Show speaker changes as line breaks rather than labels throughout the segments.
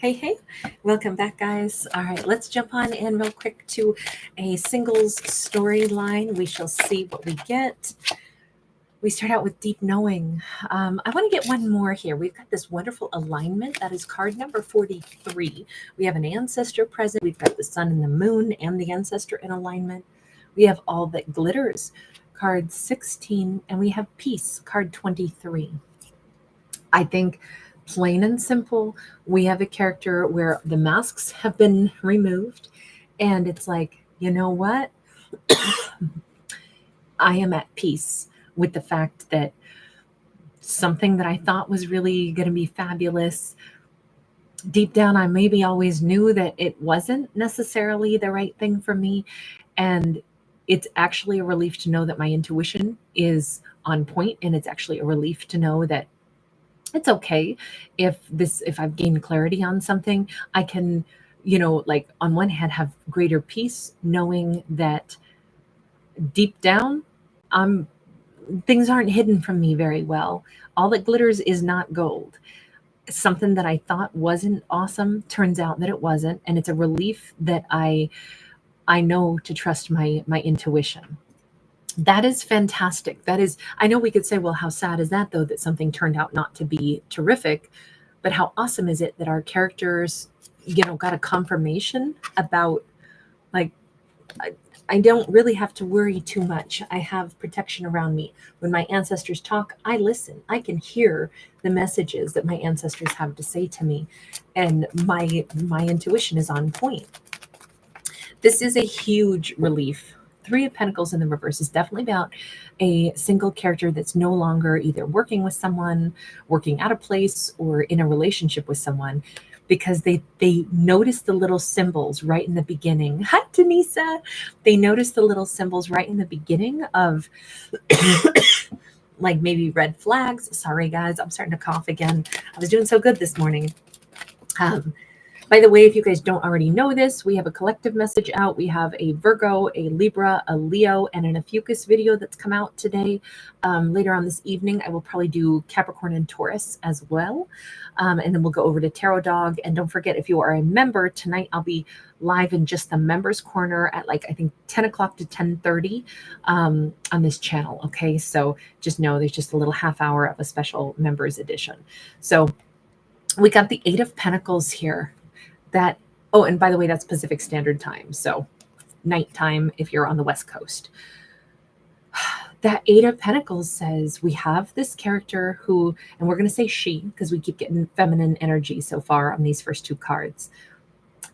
Hey, welcome back, guys. All right, let's jump on in real quick to a singles storyline. We shall see what we get. We start out with deep knowing. I want to get one more here. We've got this wonderful alignment. That is card number 43. We have an ancestor present. We've got the sun and the moon and the ancestor in alignment. We have all that glitters, card 16, and we have peace, card 23. I think plain and simple, we have a character where the masks have been removed, and it's like, you know what? I am at peace with the fact that something that I thought was really going to be fabulous, deep down, I maybe always knew that it wasn't necessarily the right thing for me. And it's actually a relief to know that my intuition is on point, and it's actually a relief to know that it's okay if I've gained clarity on something, I can, like on one hand have greater peace knowing that deep down, I'm things aren't hidden from me very well. All that glitters is not gold. Something that I thought wasn't awesome turns out that it wasn't, and it's a relief that I know to trust my intuition. That is fantastic. That is, I know we could say, well, how sad is that though, that something turned out not to be terrific? But how awesome is it that our characters, got a confirmation about, like, I don't really have to worry too much. I have protection around me. When my ancestors talk, I listen. I can hear the messages that my ancestors have to say to me, and my intuition is on point. This is a huge relief. Three of Pentacles in the reverse is definitely about a single character that's no longer either working with someone, working at a place, or in a relationship with someone, because they notice the little symbols right in the beginning. Hi, Denisa. They notice the little symbols right in the beginning of like maybe red flags. Sorry, guys, I'm starting to cough again. I was doing so good this morning. By the way, if you guys don't already know this, we have a collective message out. We have a Virgo, a Libra, a Leo, and an Ophiuchus video that's come out today. Later on this evening, I will probably do Capricorn and Taurus as well. And then we'll go over to Tarot Dog. And don't forget, if you are a member, tonight I'll be live in just the members corner at I think 10 o'clock to 10:30 on this channel. Okay, so just know there's just a little half hour of a special members edition. So we got the Eight of Pentacles here. And by the way, that's Pacific Standard Time, so nighttime if you're on the West Coast. That Eight of Pentacles says we have this character who, and we're going to say she, because we keep getting feminine energy so far on these first two cards.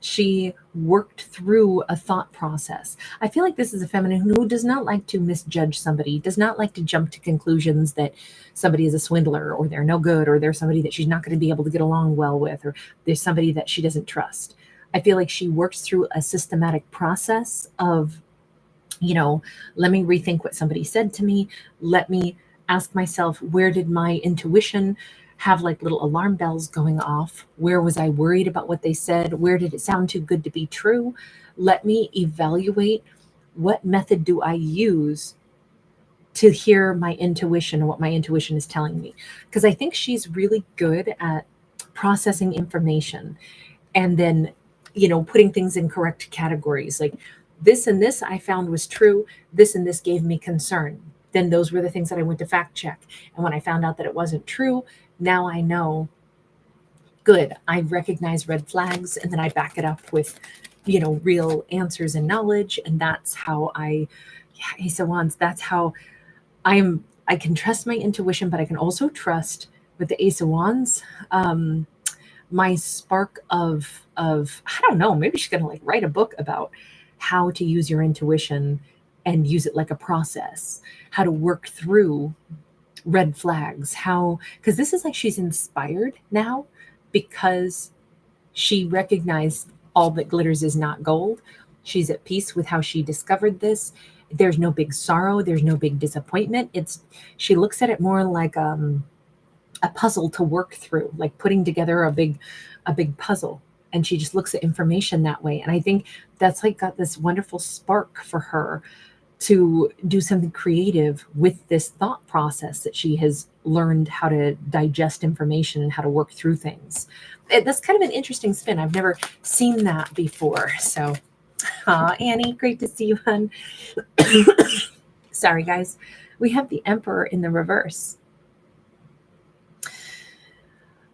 She worked through a thought process. I feel like this is a feminine who does not like to misjudge somebody, does not like to jump to conclusions that somebody is a swindler, or they're no good, or there's somebody that she's not going to be able to get along well with, or there's somebody that she doesn't trust. I feel like she works through a systematic process of, let me rethink what somebody said to me. Let me ask myself, where did my intuition have like little alarm bells going off? Where was I worried about what they said? Where did it sound too good to be true? Let me evaluate, what method do I use to hear my intuition and what my intuition is telling me? Because I think she's really good at processing information and then, putting things in correct categories. Like, this and this I found was true. This and this gave me concern. Then those were the things that I went to fact check. And when I found out that it wasn't true, now I know, good, I recognize red flags, and then I back it up with, real answers and knowledge. And that's how Ace of Wands, that's how I can trust my intuition, but I can also trust with the Ace of Wands, my spark of, I don't know, maybe she's going to write a book about how to use your intuition and use it like a process, how to work through red flags, because this is like she's inspired now because she recognized all that glitters is not gold. She's at peace with how she discovered this. There's no big sorrow. There's no big disappointment. She looks at it more like a puzzle to work through, like putting together a big puzzle. And she just looks at information that way. And I think that's got this wonderful spark for her to do something creative with this thought process that she has learned how to digest information and how to work through things. That's kind of an interesting spin. I've never seen that before. So, Annie, great to see you, hon. Sorry, guys. We have the Emperor in the reverse.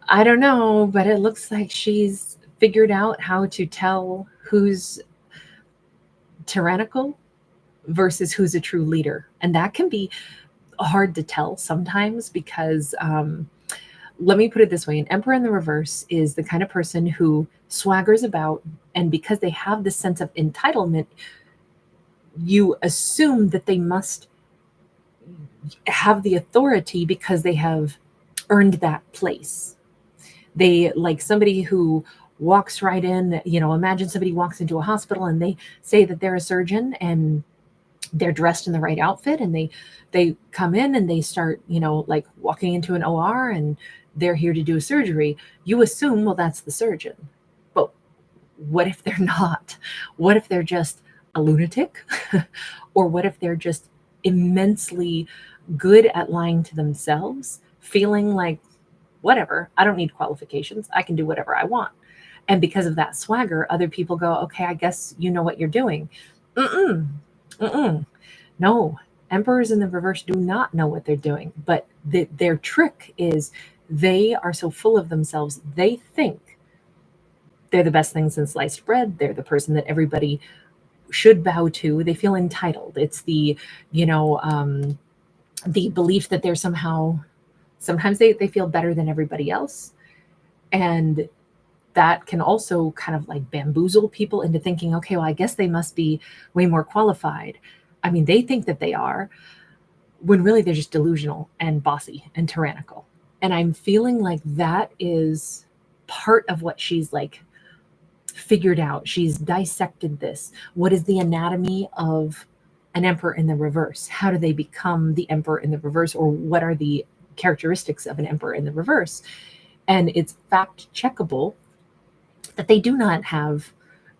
I don't know, but it looks like she's figured out how to tell who's tyrannical versus who's a true leader. And that can be hard to tell sometimes because let me put it this way. An Emperor in the reverse is the kind of person who swaggers about, and because they have this sense of entitlement, you assume that they must have the authority because they have earned that place. They, like somebody who walks right in, imagine somebody walks into a hospital and they say that they're a surgeon and they're dressed in the right outfit, and they come in and they start, like walking into an OR and they're here to do a surgery. You assume, well, that's the surgeon. But what if they're not? What if they're just a lunatic? Or what if they're just immensely good at lying to themselves, feeling like, whatever, I don't need qualifications. I can do whatever I want. And because of that swagger, other people go, okay, I guess you know what you're doing. No, emperors in the reverse do not know what they're doing. But their trick is they are so full of themselves, they think they're the best thing since sliced bread. They're the person that everybody should bow to. They feel entitled. It's the, the belief that they're sometimes they feel better than everybody else. And that can also kind of like bamboozle people into thinking, okay, well, I guess they must be way more qualified. I mean, they think that they are, when really they're just delusional and bossy and tyrannical. And I'm feeling like that is part of what she's like figured out. She's dissected this. What is the anatomy of an emperor in the reverse? How do they become the emperor in the reverse? Or what are the characteristics of an emperor in the reverse? And it's fact checkable that they do not have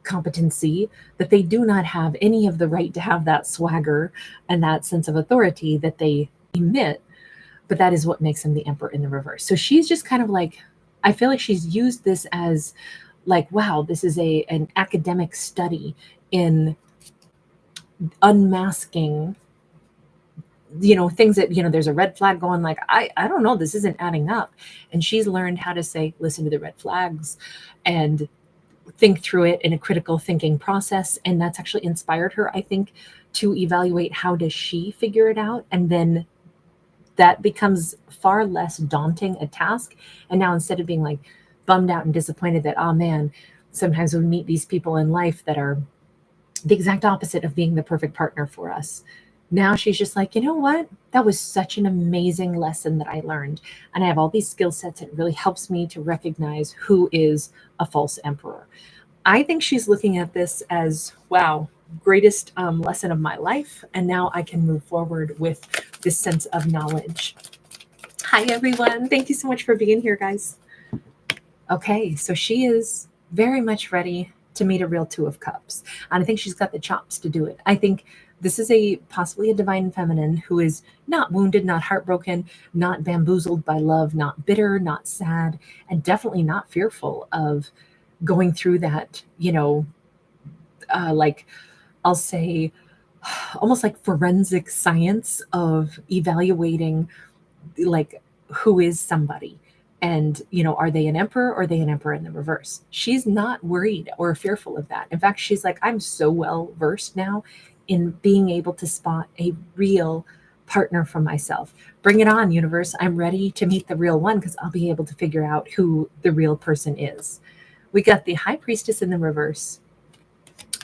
competency, that they do not have any of the right to have that swagger and that sense of authority that they emit. But that is what makes them the emperor in the reverse. So she's just kind of like, I feel like she's used this as like, wow, this is an academic study in unmasking, things that, there's a red flag going, like, I don't know, this isn't adding up. And she's learned how to say, listen to the red flags and think through it in a critical thinking process. And that's actually inspired her, I think, to evaluate how does she figure it out. And then that becomes far less daunting a task. And now instead of being like bummed out and disappointed that, oh man, sometimes we meet these people in life that are the exact opposite of being the perfect partner for us. Now she's just like, you know what? That was such an amazing lesson that I learned. And I have all these skill sets. It really helps me to recognize who is a false emperor. I think she's looking at this as, wow, greatest lesson of my life. And now I can move forward with this sense of knowledge. Hi, everyone. Thank you so much for being here, guys. Okay, so she is very much ready to meet a real Two of Cups. And I think she's got the chops to do it. I think this is possibly a divine feminine who is not wounded, not heartbroken, not bamboozled by love, not bitter, not sad, and definitely not fearful of going through that, like I'll say almost like forensic science of evaluating like who is somebody. And, are they an emperor or are they an emperor in the reverse? She's not worried or fearful of that. In fact, she's like, I'm so well versed now in being able to spot a real partner for myself. Bring it on, universe. I'm ready to meet the real one because I'll be able to figure out who the real person is. We got the High Priestess in the reverse,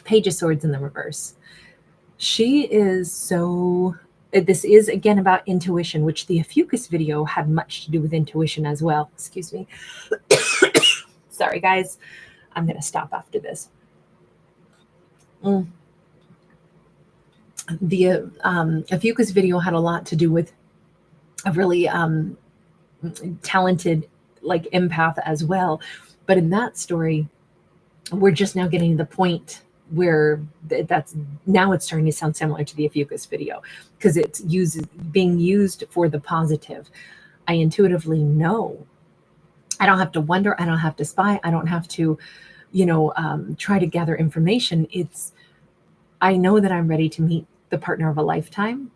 Page of Swords in the reverse. She is so... This is, again, about intuition, which the Ophiuchus video had much to do with intuition as well. Excuse me. Sorry, guys. I'm going to stop after this. The Ophiuchus video had a lot to do with a really talented like empath as well. But in that story, we're just now getting to the point where that's now it's starting to sound similar to the Ophiuchus video because it's being used for the positive. I intuitively know. I don't have to wonder. I don't have to spy. I don't have to, try to gather information. I know that I'm ready to meet the partner of a lifetime,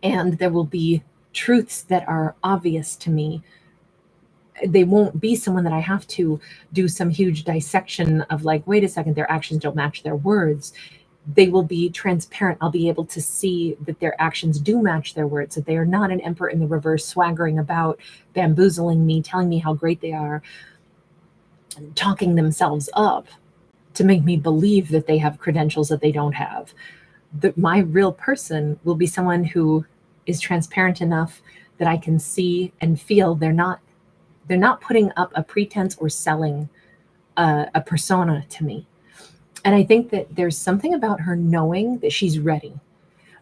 and there will be truths that are obvious to me. They won't be someone that I have to do some huge dissection of like, wait a second, their actions don't match their words. They will be transparent. I'll be able to see that their actions do match their words, that they are not an emperor in the reverse, swaggering about, bamboozling me, telling me how great they are, talking themselves up to make me believe that they have credentials that they don't have. My real person will be someone who is transparent enough that I can see and feel they're not putting up a pretense or selling a persona to me. And I think that there's something about her knowing that she's ready.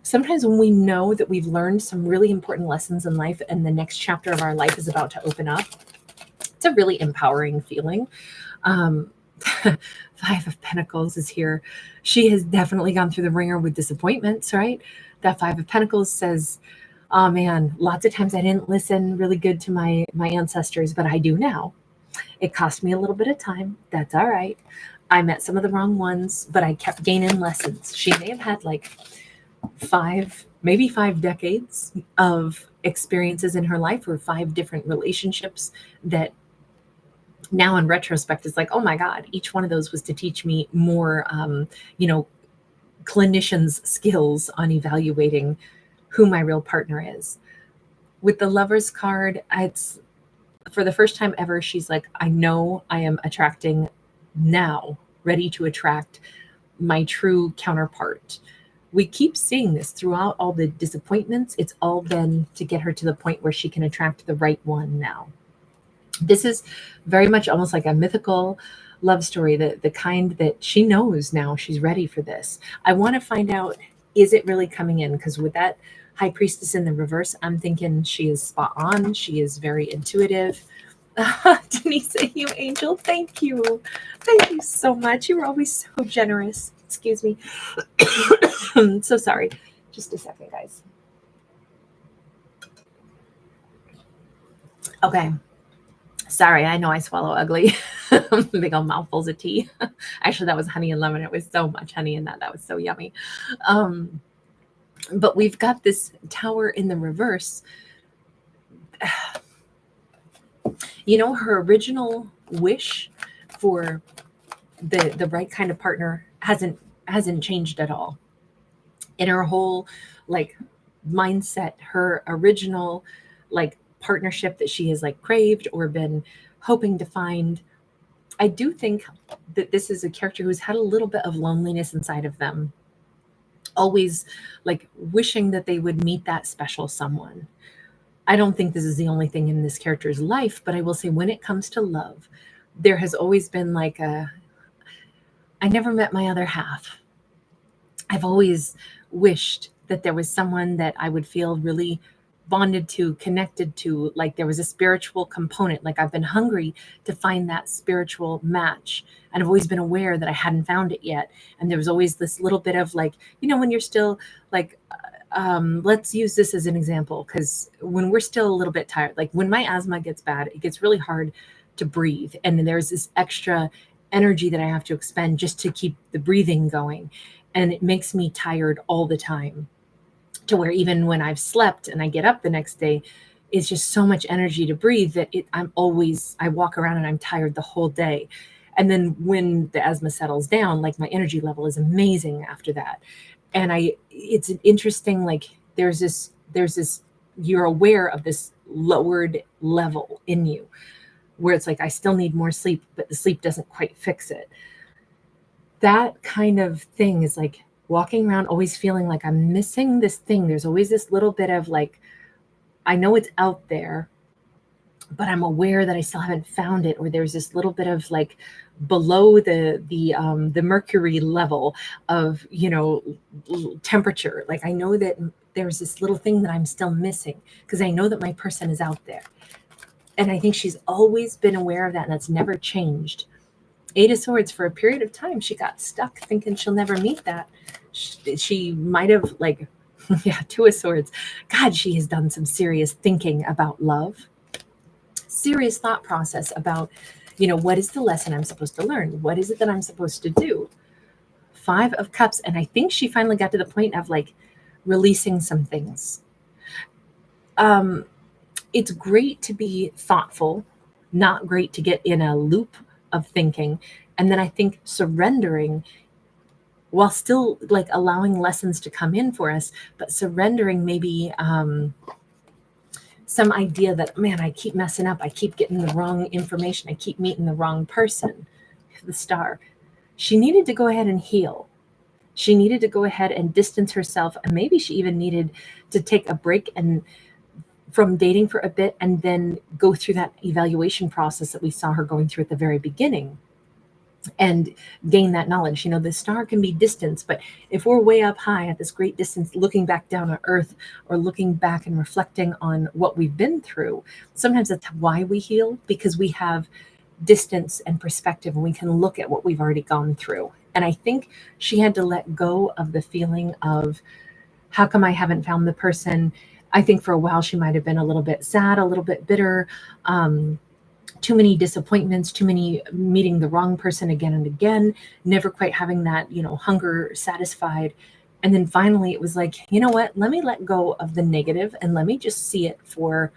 Sometimes when we know that we've learned some really important lessons in life and the next chapter of our life is about to open up, it's a really empowering feeling. 5 of Pentacles is here. She has definitely gone through the ringer with disappointments, right? That 5 of Pentacles says, oh man, lots of times I didn't listen really good to my ancestors, but I do now. It cost me a little bit of time. That's all right. I met some of the wrong ones, but I kept gaining lessons. She may have had like 5 decades of experiences in her life, or 5 different relationships that now in retrospect is like, oh my God, each one of those was to teach me more, clinician's skills on evaluating who my real partner is. With the Lover's card, it's for the first time ever, she's like, I know I am attracting now, ready to attract my true counterpart. We keep seeing this throughout all the disappointments. It's all been to get her to the point where she can attract the right one now. This is very much almost like a mythical love story, the kind that she knows now she's ready for this. I want to find out, is it really coming in? Because with that High Priestess in the reverse, I'm thinking she is spot on. She is very intuitive. Denise, you angel, thank you. Thank you so much. You were always so generous. Excuse me. So sorry. Just a second, guys. Okay. Sorry, I know I swallow ugly. Big old mouthfuls of tea. Actually, that was honey and lemon. It was so much honey in that. That was so yummy. But we've got this Tower in the reverse. Her original wish for the right kind of partner hasn't changed at all. In her whole mindset, her original partnership that she has craved or been hoping to find, I do think that this is a character who's had a little bit of loneliness inside of them, always wishing that they would meet that special someone. I don't think this is the only thing in this character's life, but I will say when it comes to love, there has always been I never met my other half. I've always wished that there was someone that I would feel really bonded to, connected to, there was a spiritual component. I've been hungry to find that spiritual match, and I've always been aware that I hadn't found it yet. And there was always this little bit of when you're still let's use this as an example, because when we're still a little bit tired, when my asthma gets bad, it gets really hard to breathe, and then there's this extra energy that I have to expend just to keep the breathing going, and it makes me tired all the time, to where even when I've slept and I get up the next day, it's just so much energy to breathe that I walk around and I'm tired the whole day. And then when the asthma settles down, my energy level is amazing after that. And it's an interesting, there's this, you're aware of this lowered level in you where it's I still need more sleep, but the sleep doesn't quite fix it. That kind of thing is walking around always feeling I'm missing this thing. There's always this little bit of I know it's out there, but I'm aware that I still haven't found it. Or there's this little bit of below the mercury level of, temperature. I know that there's this little thing that I'm still missing, because I know that my person is out there. And I think she's always been aware of that, and that's never changed. Eight of Swords, for a period of time, she got stuck thinking she'll never meet that. She might have, like, yeah, Two of Swords. God, she has done some serious thinking about love, serious thought process about, what is the lesson I'm supposed to learn? What is it that I'm supposed to do? Five of Cups. And I think she finally got to the point of like releasing some things. It's great to be thoughtful, not great to get in a loop of thinking. And then I think surrendering, while still like allowing lessons to come in for us, but surrendering maybe some idea that, man, I keep messing up. I keep getting the wrong information. I keep meeting the wrong person. The Star. She needed to go ahead and heal. She needed to go ahead and distance herself. And maybe she even needed to take a break and from dating for a bit and then go through that evaluation process that we saw her going through at the very beginning and gain that knowledge. The star can be distance, but if we're way up high at this great distance, looking back down on earth or looking back and reflecting on what we've been through, sometimes that's why we heal, because we have distance and perspective and we can look at what we've already gone through. And I think she had to let go of the feeling of, how come I haven't found the person? I think for a while she might have been a little bit sad, a little bit bitter, too many disappointments, too many meeting the wrong person again and again, never quite having that, hunger satisfied. And then finally it was like, you know what, let me let go of the negative and let me just see it for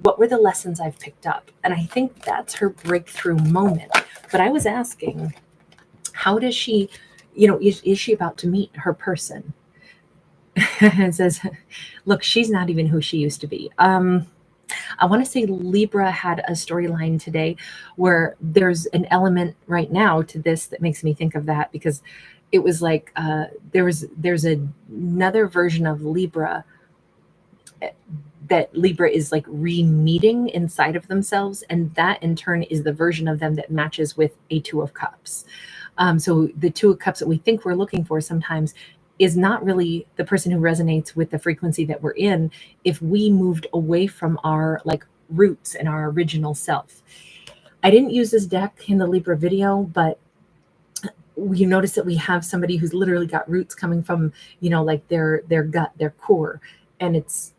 what were the lessons I've picked up. And I think that's her breakthrough moment. But I was asking, how does she, is she about to meet her person? It says, look, she's not even who she used to be. I want to say Libra had a storyline today where there's an element right now to this that makes me think of that, because it was like there's another version of Libra that Libra is like re-meeting inside of themselves, and that in turn is the version of them that matches with a Two of Cups. So the Two of Cups that we think we're looking for sometimes is not really the person who resonates with the frequency that we're in if we moved away from our like roots and our original self. I didn't use this deck in the Libra video, but you notice that we have somebody who's literally got roots coming from, like their gut, their core, and it's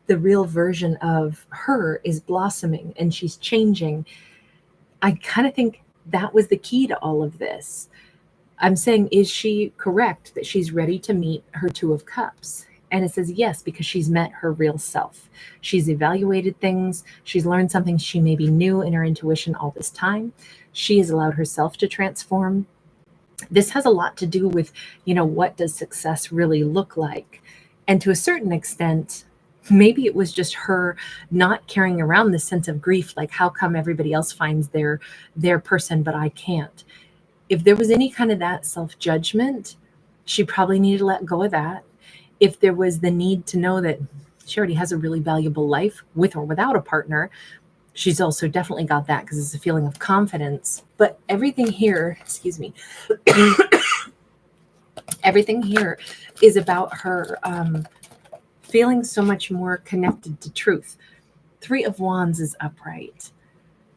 the real version of her is blossoming and she's changing. I kind of think that was the key to all of this. I'm saying, is she correct that she's ready to meet her Two of Cups? And it says yes, because she's met her real self. She's evaluated things. She's learned something she maybe knew in her intuition all this time. She has allowed herself to transform. This has a lot to do with, what does success really look like? And to a certain extent, maybe it was just her not carrying around this sense of grief, like how come everybody else finds their person, but I can't. If there was any kind of that self-judgment, she probably needed to let go of that. If there was the need to know that she already has a really valuable life with or without a partner, she's also definitely got that, because it's a feeling of confidence. But everything here, excuse me, everything here is about her feeling so much more connected to truth. Three of Wands is upright.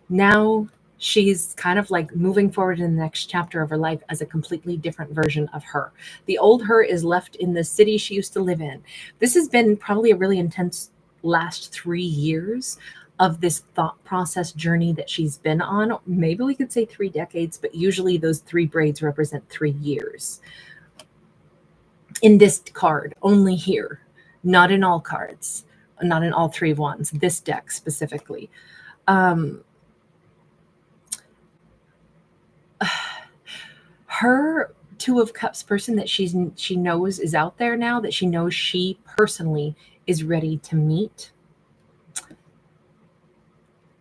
Now she's kind of like moving forward in the next chapter of her life as a completely different version of her. The old her is left in the city she used to live in. This has been probably a really intense last 3 years of this thought process journey that she's been on. Maybe we could say 3 decades, but usually those 3 braids represent 3 years. In this card, only here, not in all cards, not in all 3 of Wands, this deck specifically. Her Two of Cups person that she knows is out there now, that she knows she personally is ready to meet.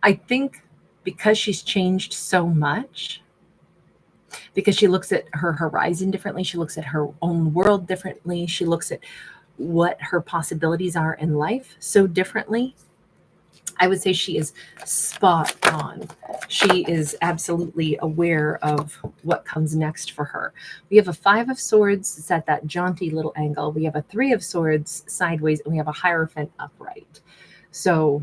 I think because she's changed so much, because she looks at her horizon differently, she looks at her own world differently, she looks at what her possibilities are in life so differently, I would say she is spot on. She is absolutely aware of what comes next for her. We have a 5 of Swords. It's at that jaunty little angle. We have a 3 of Swords sideways, and we have a Hierophant upright. So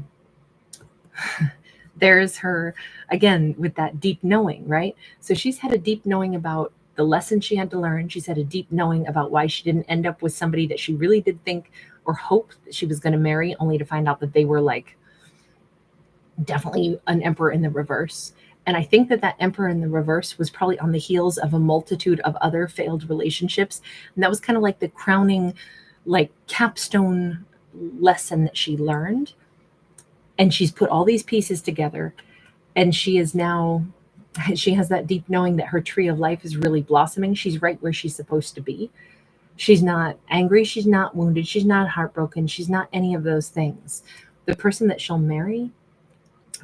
There's her again with that deep knowing, right? So she's had a deep knowing about the lesson she had to learn. She's had a deep knowing about why she didn't end up with somebody that she really did think or hope that she was going to marry, only to find out that they were like definitely an emperor in the reverse. And I think that that emperor in the reverse was probably on the heels of a multitude of other failed relationships. And that was kind of like the crowning, like capstone lesson that she learned. And she's put all these pieces together. And she is now, she has that deep knowing that her tree of life is really blossoming. She's right where she's supposed to be. She's not angry. She's not wounded. She's not heartbroken. She's not any of those things. The person that she'll marry,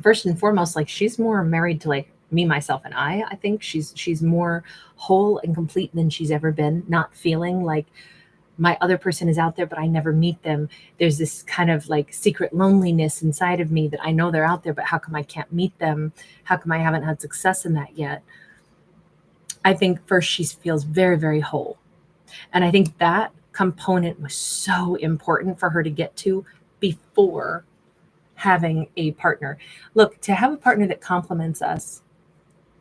first and foremost, like she's more married to like me, myself, and I think she's more whole and complete than she's ever been, not feeling like my other person is out there but I never meet them. There's this kind of like secret loneliness inside of me that I know they're out there, but how come I can't meet them? How come I haven't had success in that yet? I think first she feels very, very whole, and I think that component was so important for her to get to before having a partner. Look, to have a partner that complements us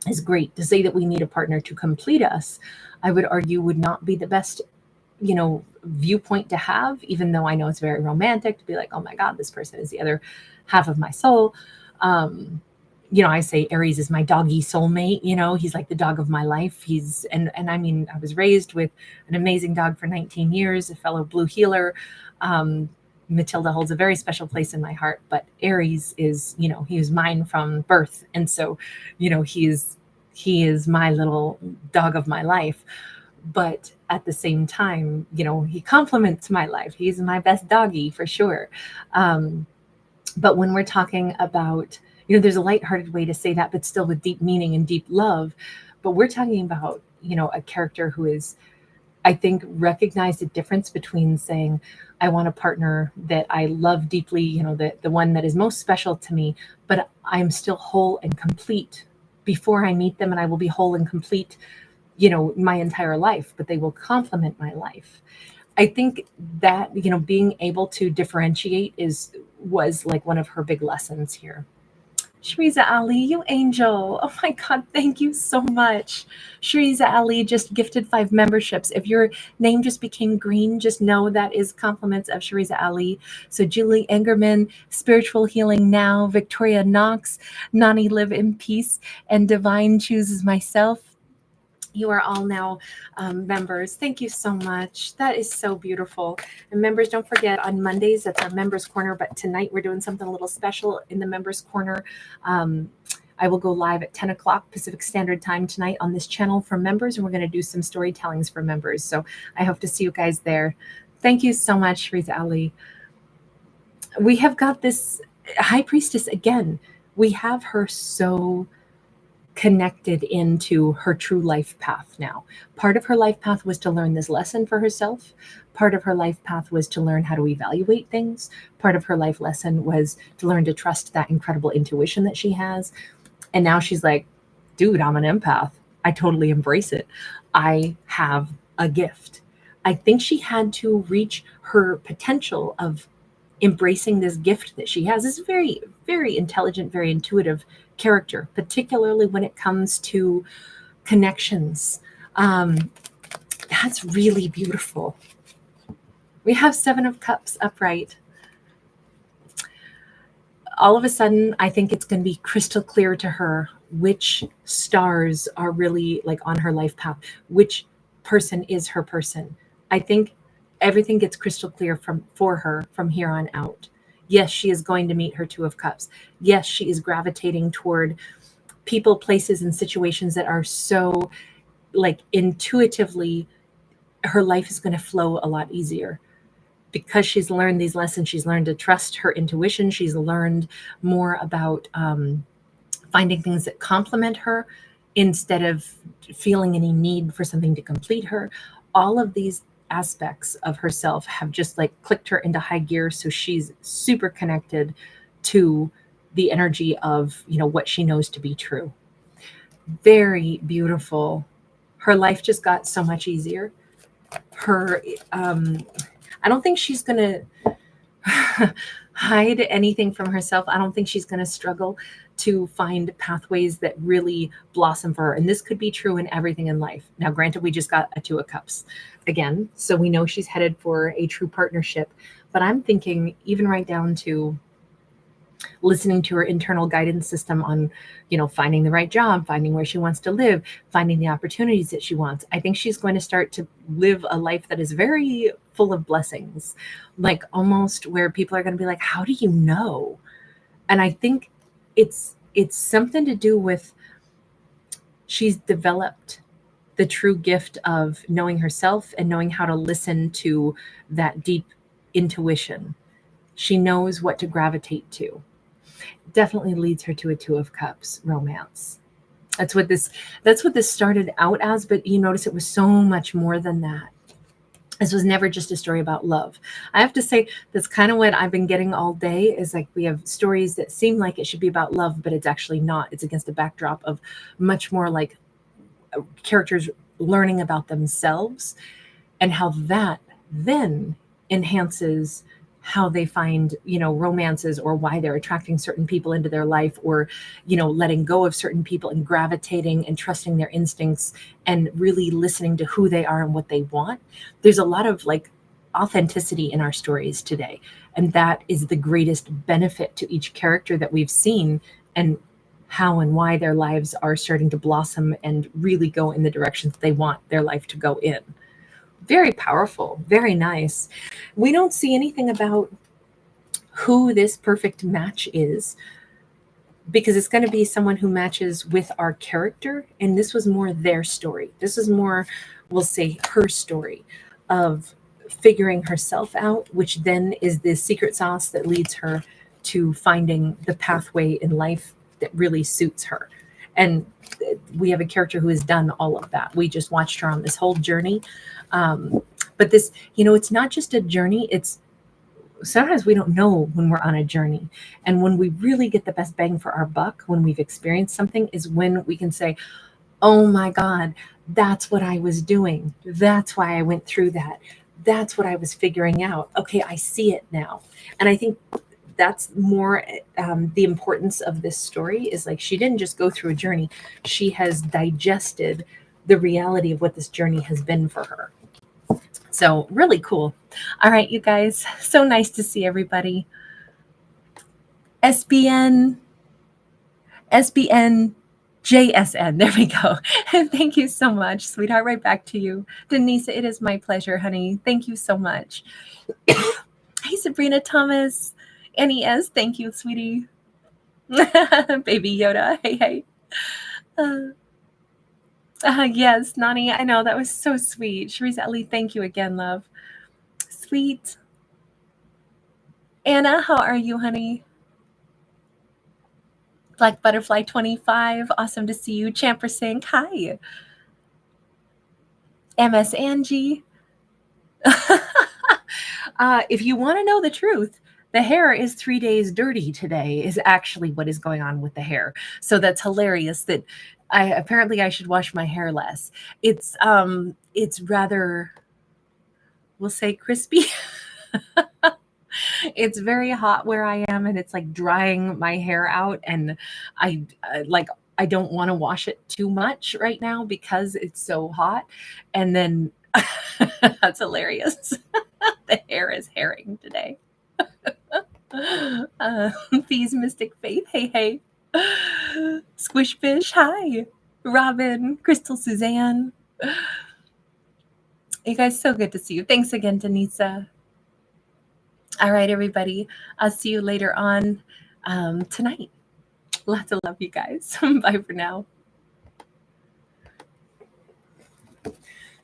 is great. To say that we need a partner to complete us, I would argue would not be the best, viewpoint to have, even though I know it's very romantic to be like, oh my God, this person is the other half of my soul. I say Aries is my doggy soulmate. He's like the dog of my life. And I mean, I was raised with an amazing dog for 19 years, a fellow blue healer. Matilda holds a very special place in my heart, but Aries is, he was mine from birth. And so, he is my little dog of my life. But at the same time, he complements my life. He's my best doggy for sure. But when we're talking about, there's a lighthearted way to say that, but still with deep meaning and deep love. But we're talking about, a character who is, I think, recognize the difference between saying, I want a partner that I love deeply, the one that is most special to me, but I'm still whole and complete before I meet them, and I will be whole and complete, my entire life, but they will complement my life. I think that, being able to differentiate was like one of her big lessons here. Shriza Ali, you angel. Oh my God, thank you so much. Shriza Ali just gifted 5 memberships. If your name just became green, just know that is compliments of Shriza Ali. So Julie Engerman, Spiritual Healing Now, Victoria Knox, Nani Live in Peace, and Divine Chooses Myself. You are all now members. Thank you so much. That is so beautiful. And members, don't forget on Mondays, that's our members corner. But tonight we're doing something a little special in the members corner. I will go live at 10 o'clock Pacific Standard Time tonight on this channel for members. And we're going to do some storytellings for members. So I hope to see you guys there. Thank you so much, Shriza Ali. We have got this High Priestess again. We have her so connected into her true life path now. Part of her life path was to learn this lesson for herself. Part of her life path was to learn how to evaluate things. Part of her life lesson was to learn to trust that incredible intuition that she has. And now she's like, dude, I'm an empath. I totally embrace it. I have a gift. I think she had to reach her potential of embracing this gift that she has. This is very, very intelligent, very intuitive character, particularly when it comes to connections. That's really beautiful. We have 7 of Cups upright. All of a sudden, I think it's going to be crystal clear to her which stars are really like on her life path, which person is her person. I think everything gets crystal clear for her from here on out. Yes, she is going to meet her 2 of Cups. Yes, she is gravitating toward people, places, and situations that are so like intuitively, her life is going to flow a lot easier because she's learned these lessons. She's learned to trust her intuition. She's learned more about finding things that complement her instead of feeling any need for something to complete her. All of these aspects of herself have just like clicked her into high gear. So she's super connected to the energy of, what she knows to be true. Very beautiful. Her life just got so much easier. I don't think she's going to hide anything from herself. I don't think she's going to struggle to find pathways that really blossom for her. And this could be true in everything in life. Now, granted, we just got a Two of Cups again, so we know she's headed for a true partnership. But I'm thinking even right down to listening to her internal guidance system on, finding the right job, finding where she wants to live, finding the opportunities that she wants. I think she's going to start to live a life that is very full of blessings, like almost where people are going to be like, how do you know? And I think it's something to do with she's developed the true gift of knowing herself and knowing how to listen to that deep intuition. She knows what to gravitate to. Definitely leads her to a Two of Cups romance. That's what this started out as, but you notice it was so much more than that. This was never just a story about love. I have to say that's kind of what I've been getting all day, is like we have stories that seem like it should be about love, but it's actually not. It's against a backdrop of much more like characters learning about themselves and how that then enhances how they find, romances, or why they're attracting certain people into their life, or, letting go of certain people and gravitating and trusting their instincts and really listening to who they are and what they want. There's a lot of like authenticity in our stories today. And that is the greatest benefit to each character that we've seen, and how and why their lives are starting to blossom and really go in the directions they want their life to go in. Very powerful, very nice. We don't see anything about who this perfect match is, because it's going to be someone who matches with our character. And this was more their story. This is more, we'll say, her story of figuring herself out, which then is the secret sauce that leads her to finding the pathway in life that really suits her. And we have a character who has done all of that. We just watched her on this whole journey. But this, it's not just a journey. It's sometimes we don't know when we're on a journey. And when we really get the best bang for our buck, when we've experienced something, is when we can say, oh my God, that's what I was doing. That's why I went through that. That's what I was figuring out. Okay, I see it now. And I think that's more the importance of this story, is like she didn't just go through a journey. She has digested the reality of what this journey has been for her. So really cool. All right, you guys, so nice to see everybody. SBN JSN. There we go. Thank you so much, sweetheart. Right back to you. Denise, it is my pleasure, honey. Thank you so much. Hey, Sabrina Thomas. NES, thank you, sweetie. Baby Yoda, hey. Yes, Nani, I know, that was so sweet. Sharice Ali, thank you again, love. Sweet. Anna, how are you, honey? Black Butterfly 25, awesome to see you. Champer Sink, hi. MS Angie. If you want to know the truth, the hair is 3 days dirty today, is actually what is going on with the hair. So that's hilarious that I should wash my hair less. It's rather, we'll say, crispy. It's very hot where I am, and it's like drying my hair out, and I don't want to wash it too much right now because it's so hot. And then that's hilarious. The hair is herring today. Fees Mystic Faith, hey. Squishfish, hi. Robin, Crystal Suzanne. You guys, so good to see you. Thanks again, Denisa. All right, everybody. I'll see you later on tonight. Lots of love, you guys. Bye for now.